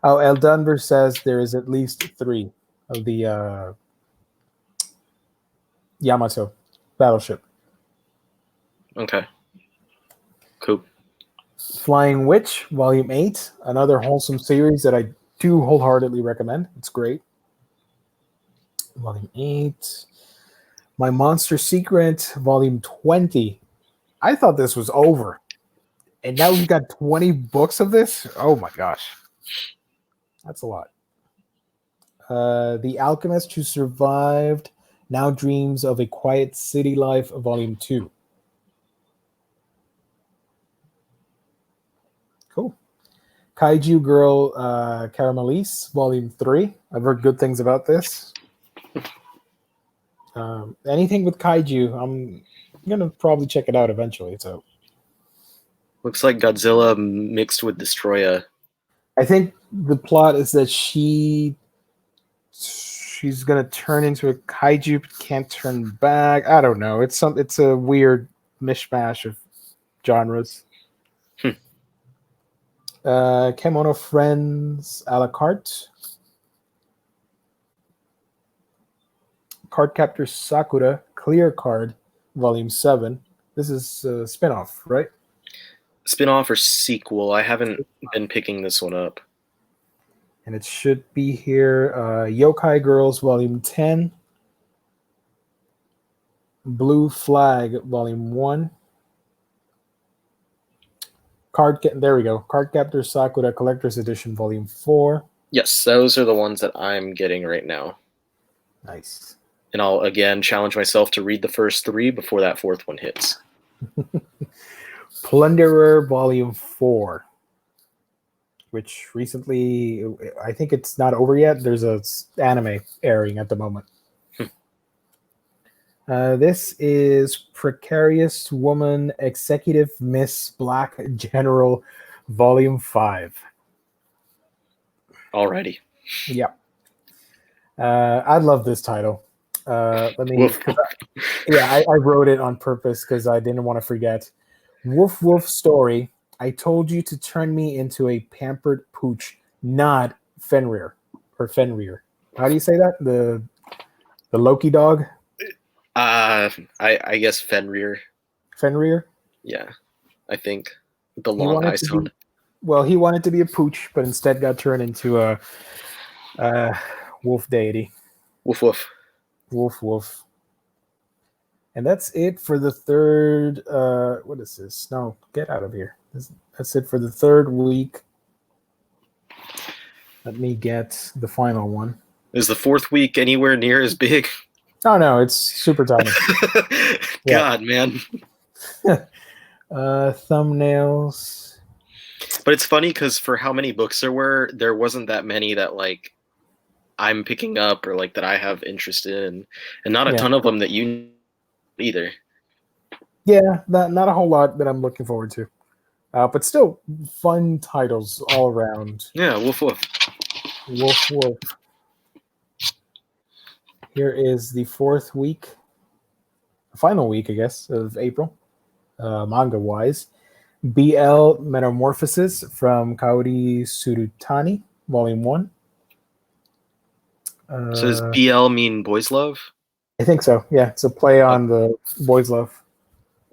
Oh, El Denver says there is at least 3 of the Yamato battleship. Okay. Cool. Flying Witch, Volume 8, another wholesome series that I do wholeheartedly recommend. It's great. Volume 8. My Monster Secret, Volume 20. I thought this was over. And now we've got 20 books of this? Oh my gosh. That's a lot. The Alchemist Who Survived Now Dreams of a Quiet City Life, Volume 2. Cool. Kaiju Girl Caramelise, Volume 3. I've heard good things about this. Anything with kaiju, I'm gonna probably check it out eventually. So Looks like Godzilla mixed with Destroya. I think the plot is that she's gonna turn into a kaiju, but can't turn back. I don't know. It's a weird mishmash of genres. Kemono Friends a la carte. Cardcaptor Sakura Clear Card, Volume 7. This is a spinoff, right? Spinoff or sequel. I haven't been picking this one up. And it should be here. Yokai Girls, Volume 10. Blue Flag, Volume 1. There we go. Cardcaptor Sakura Collector's Edition, Volume 4. Yes, those are the ones that I'm getting right now. Nice. And I'll, again, challenge myself to read the first 3 before that 4th one hits. Plunderer Volume 4. Which recently, I think it's not over yet. There's a anime airing at the moment. This is Precarious Woman Executive Miss Black General Volume 5. Alrighty. Yeah. I love this title. I wrote it on purpose because I didn't want to forget. Woof Woof Story. I told you to turn me into a pampered pooch, not Fenrir or Fenrir. How do you say that? The Loki dog? I guess Fenrir. Fenrir? Yeah, I think the long eye sound. He wanted to be a pooch, but instead got turned into a wolf deity. Woof woof. Woof woof. And that's it for the third. What is this? No, get out of here. That's it for the third week. Let me get the final one. Is the 4th week anywhere near as big? Oh no, it's super tiny. God, man. Thumbnails. But it's funny because for how many books there wasn't that many that like I'm picking up or like that I have interest in, and not a ton of them that you either. Yeah, not a whole lot that I'm looking forward to, but still fun titles all around. Yeah, woof woof. Woof woof. Here is the fourth week, final week, I guess, of April, manga-wise. BL Metamorphosis from Kaori Surutani, Volume 1. So does BL mean boys love? I think so, yeah. It's a play on the boys love.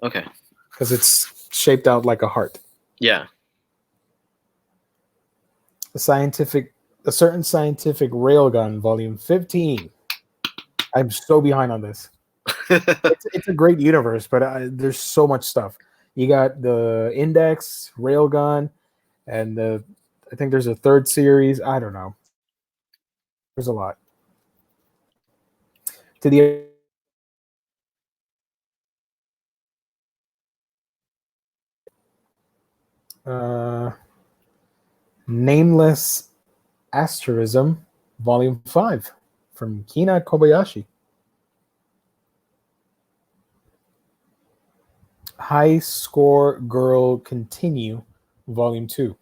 Okay. Because it's shaped out like a heart. Yeah. A certain scientific railgun, Volume 15. I'm so behind on this. It's a great universe, but there's so much stuff. You got the Index, Railgun, and I think there's a third series. I don't know. There's a lot. To the Nameless Asterism, Volume 5 from Kina Kobayashi. High Score Girl Continue, Volume 2.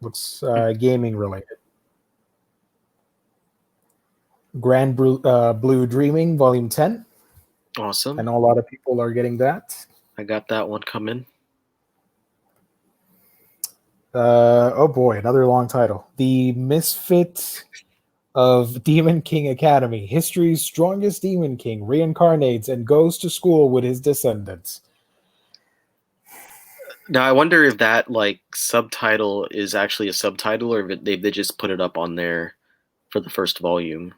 Looks gaming related. Grand Blue Dreaming, Volume 10. Awesome. I know a lot of people are getting that. I got that one coming. Oh boy, another long title. The Misfit of Demon King Academy. History's strongest Demon King reincarnates and goes to school with his descendants. Now I wonder if that like subtitle is actually a subtitle, or if they just put it up on there for the first volume.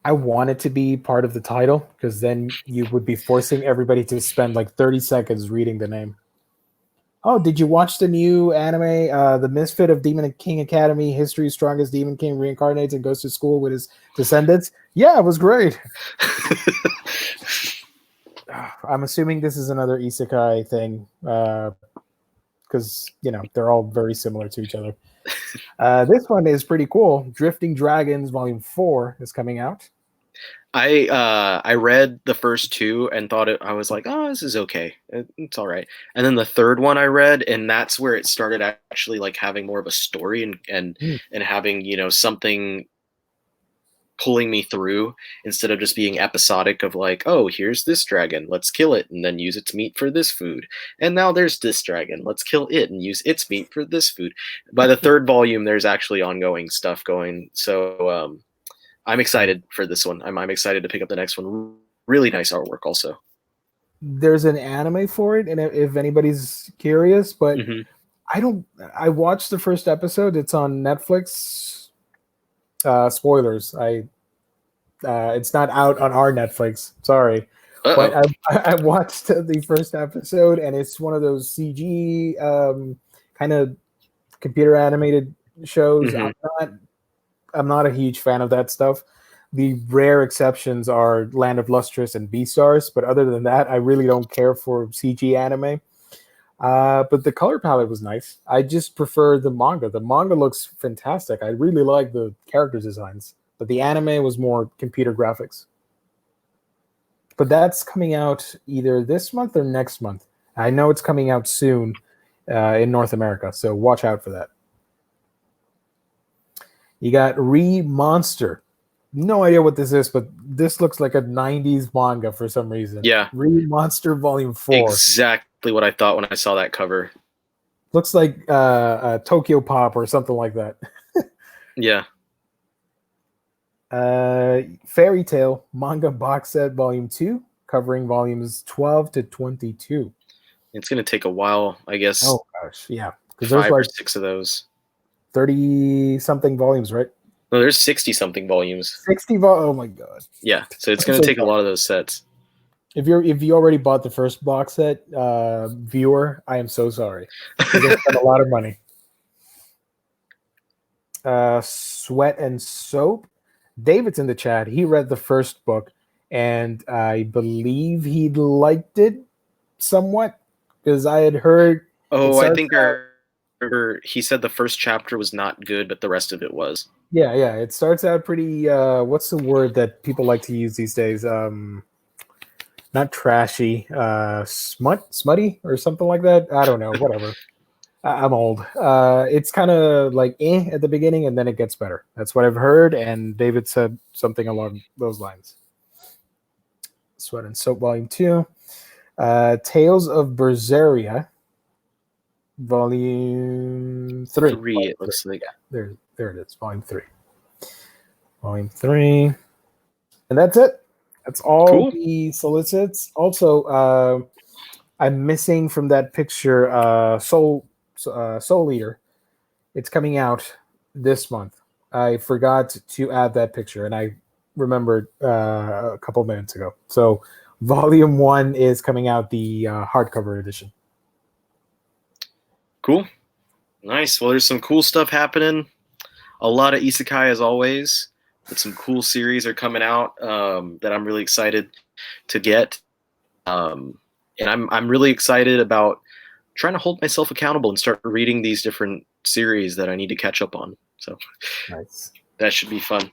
I want it to be part of the title, because then you would be forcing everybody to spend like 30 seconds reading the name. Oh, did you watch the new anime, The Misfit of Demon King Academy, History's Strongest Demon King reincarnates and goes to school with his descendants? Yeah, it was great. I'm assuming this is another isekai thing, because, they're all very similar to each other. This one is pretty cool. Drifting Dragons Volume 4 is coming out. I read the first two and thought I was like, oh, this is okay. It's all right. And then the third one I read, and that's where it started actually like having more of a story and having, something pulling me through instead of just being episodic of like, oh, here's this dragon, let's kill it and then use its meat for this food. And now there's this dragon, let's kill it and use its meat for this food. By the third volume, there's actually ongoing stuff going. So, I'm excited for this one. I'm excited to pick up the next one. Really nice artwork also. There's an anime for it, and if anybody's curious, but I watched the first episode. It's on Netflix. Spoilers. It's not out on our Netflix. Sorry. But I watched the first episode, and it's one of those CG kind of computer animated shows. I'm not a huge fan of that stuff. The rare exceptions are Land of Lustrous and Beastars, but other than that, I really don't care for CG anime. But the color palette was nice. I just prefer the manga. The manga looks fantastic. I really like the character designs, but the anime was more computer graphics. But that's coming out either this month or next month. I know it's coming out soon in North America, so watch out for that. You got Monster. No idea what this is, but this looks like a 90s manga for some reason. Yeah. Monster Volume 4. Exactly what I thought when I saw that cover. Looks like Tokyo Pop or something like that. Yeah. Fairy Tail Manga Box Set Volume 2, covering volumes 12 to 22. It's going to take a while, I guess. Oh, gosh. Yeah. Because there's 5 or 6 of those. 30-something volumes, right? No, there's 60-something volumes. 60 volumes? Oh, my God. Yeah, so it's going to take a lot of those sets. If you already bought the first box set, viewer, I am so sorry. You just spent a lot of money. Sweat and Soap. David's in the chat. He read the first book, and I believe he liked it somewhat because I had heard. Oh, I think he said the first chapter was not good, but the rest of it was. Yeah, it starts out pretty. What's the word that people like to use these days? Not trashy, smutty, or something like that. I don't know. Whatever. I'm old. It's kind of like at the beginning, and then it gets better. That's what I've heard, and David said something along those lines. Sweat and Soap, Volume 2. Tales of Berseria, Volume 3. It looks like. Yeah, there it is, Volume 3. Volume 3. And that's it. That's all the solicits. Also, I'm missing from that picture Soul Eater. It's coming out this month. I forgot to add that picture, and I remembered a couple minutes ago. So Volume 1 is coming out, the hardcover edition. Cool. Nice. Well, there's some cool stuff happening. A lot of isekai as always. But some cool series are coming out that I'm really excited to get. And I'm really excited about trying to hold myself accountable and start reading these different series that I need to catch up on. So nice. That should be fun.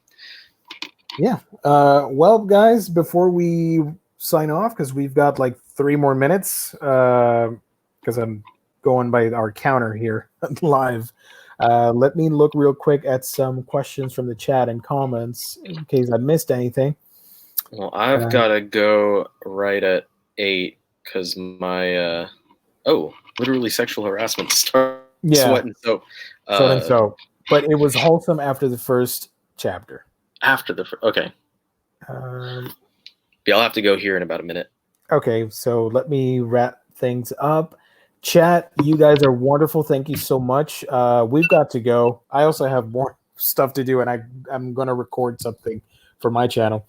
Yeah. Well, guys, before we sign off, because we've got like 3 more minutes, because I'm going by our counter here live. Let me look real quick at some questions from the chat and comments in case I missed anything. Well, I've got to go right at 8 because my literally sexual harassment starts. Sweat and Soap. Sweat and Soap. But it was wholesome after the first chapter. Okay. Yeah, I'll have to go here in about a minute. Okay, so let me wrap things up. Chat, you guys are wonderful. Thank you so much. We've got to go. I also have more stuff to do, and I'm going to record something for my channel.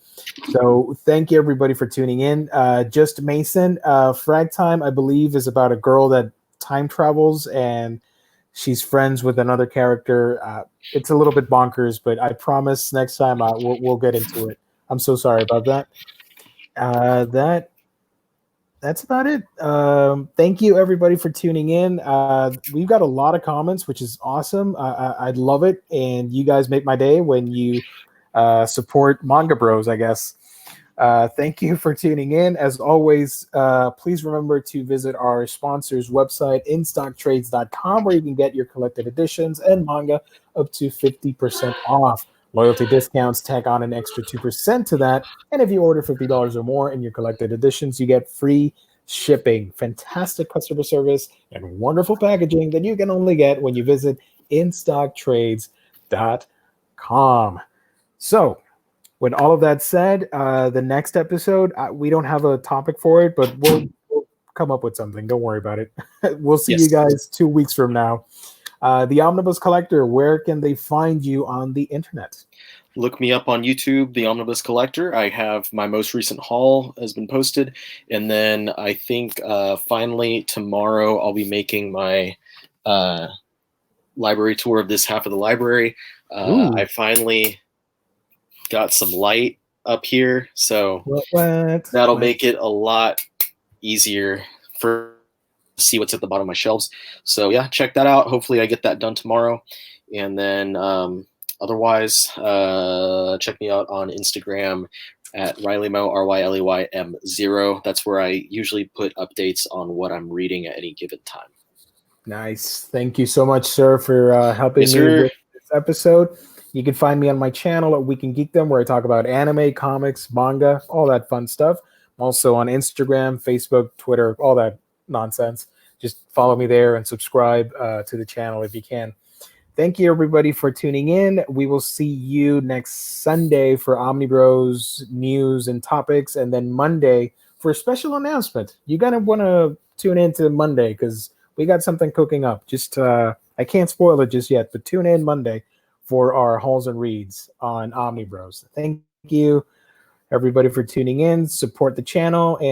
So thank you, everybody, for tuning in. Just Mason, Frag Time, I believe, is about a girl that time travels, and she's friends with another character. It's a little bit bonkers, but I promise next time we'll get into it. I'm so sorry about that. That's about it. Thank you, everybody, for tuning in. We've got a lot of comments, which is awesome. I love it, and you guys make my day when you support Manga Bros, I guess. Thank you for tuning in. As always, please remember to visit our sponsor's website, instocktrades.com, where you can get your collected editions and manga up to 50% off. Loyalty discounts tack on an extra 2% to that. And if you order $50 or more in your collected editions, you get free shipping, fantastic customer service, and wonderful packaging that you can only get when you visit instocktrades.com. So, with all of that said, the next episode, we don't have a topic for it, but we'll come up with something. Don't worry about it. We'll see you guys 2 weeks from now. The Omnibus Collector, where can they find you on the internet? Look me up on YouTube, The Omnibus Collector. I have my most recent haul has been posted. And then I think finally tomorrow I'll be making my library tour of this half of the library. I finally got some light up here, so that'll make it a lot easier for see what's at the bottom of my shelves. So yeah, check that out. Hopefully I get that done tomorrow. And then otherwise, check me out on Instagram at RyleyMo, RYLEYM0. That's where I usually put updates on what I'm reading at any given time. Nice. Thank you so much, sir, for helping me with this episode. You can find me on my channel at Weekend Geekdom, where I talk about anime, comics, manga, all that fun stuff. I'm also on Instagram, Facebook, Twitter, all that nonsense. Just follow me there and subscribe to the channel if you can. Thank you, everybody, for tuning in. We will see you next Sunday for Omnibros news and topics, and then Monday for a special announcement. You're going to want to tune in to Monday because we got something cooking up. Just I can't spoil it just yet, but tune in Monday for our hauls and reads on Omnibros. Thank you, everybody, for tuning in. Support the channel. And